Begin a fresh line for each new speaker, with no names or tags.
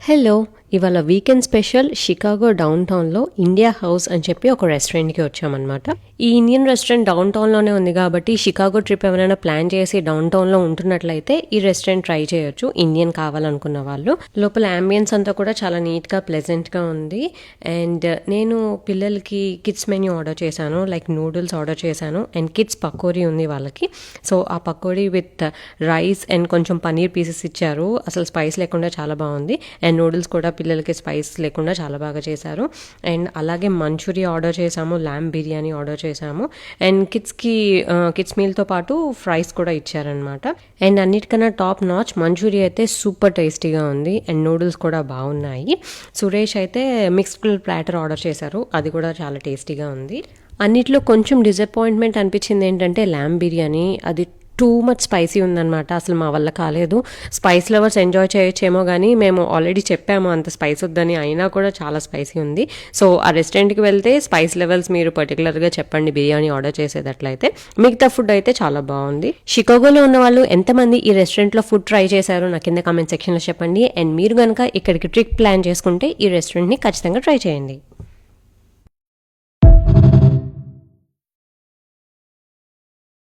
Hello! ఇవాళ weekend special Chicago down టౌన్‌లో India house అని చెప్పి ఒక రెస్టారెంట్‌కి వచ్చామనమాట. ఈ ఇండియన్ రెస్టారెంట్ డౌన్ టౌన్‌లోనే ఉంది కాబట్టి షికాగో ట్రిప్ ఎవరైనా ప్లాన్ చేసి డౌన్ టౌన్‌లో ఉంటున్నట్లయితే ఈ రెస్టారెంట్ ట్రై చేయొచ్చు. ఇండియన్ కావాలనుకున్న వాళ్ళు. లోపల యాంబియన్స్ అంతా కూడా చాలా నీట్‌గా, ప్లెజెంట్‌గా ఉంది. అండ్ నేను పిల్లలకి కిడ్స్ మెన్యూ ఆర్డర్ చేశాను. లైక్ నూడిల్స్ ఆర్డర్ చేశాను. అండ్ కిడ్స్ పకోడీ ఉంది వాళ్ళకి. సో, ఆ పకోడీ విత్ రైస్ అండ్ కొంచెం పన్నీర్ పీసెస్ ఇచ్చారు. అసలు స్పైస్ లేకుండా చాలా బాగుంది. అండ్ నూడిల్స్ కూడా పిల్లలకి స్పైస్ లేకుండా చాలా బాగా చేశారు. అండ్ అలాగే మంచూరియా ఆర్డర్ చేశాము, ల్యామ్ బిర్యానీ ఆర్డర్ చేశాము. అండ్ కిడ్స్ మీల్తో పాటు ఫ్రైస్ కూడా ఇచ్చారనమాట. అండ్ అన్నిటికన్నా టాప్ నాచ్ మంచూరియా అయితే సూపర్ టేస్టీగా ఉంది. అండ్ నూడిల్స్ కూడా బాగున్నాయి. సురేష్ అయితే మిక్స్డ్ ప్లాటర్ ఆర్డర్ చేశారు. అది కూడా చాలా టేస్టీగా ఉంది. అన్నిట్లో కొంచెం డిసప్పాయింట్మెంట్ అనిపించింది ఏంటంటే ల్యామ్ బిర్యానీ అది టూ మచ్ స్పైసీ ఉందన్నమాట. అసలు మా వల్ల కాలేదు. స్పైస్ లవర్స్ ఎంజాయ్ చేయొచ్చేమో కానీ మేము ఆల్రెడీ చెప్పాము అంత స్పైస్ వద్దని, అయినా కూడా చాలా స్పైసీ ఉంది. సో ఆ రెస్టారెంట్కి వెళ్తే స్పైస్ లెవెల్స్ మీరు పర్టికులర్గా చెప్పండి బిర్యానీ ఆర్డర్ చేసేటట్లయితే. మిగతా ఫుడ్ అయితే చాలా బాగుంది. షికాగోలో ఉన్న వాళ్ళు ఎంతమంది ఈ రెస్టారెంట్లో ఫుడ్ ట్రై చేశారో నా కింద కామెంట్ సెక్షన్లో చెప్పండి. అండ్ మీరు కనుక ఇక్కడికి ట్రిప్ ప్లాన్ చేసుకుంటే ఈ రెస్టారెంట్ని ఖచ్చితంగా ట్రై చేయండి.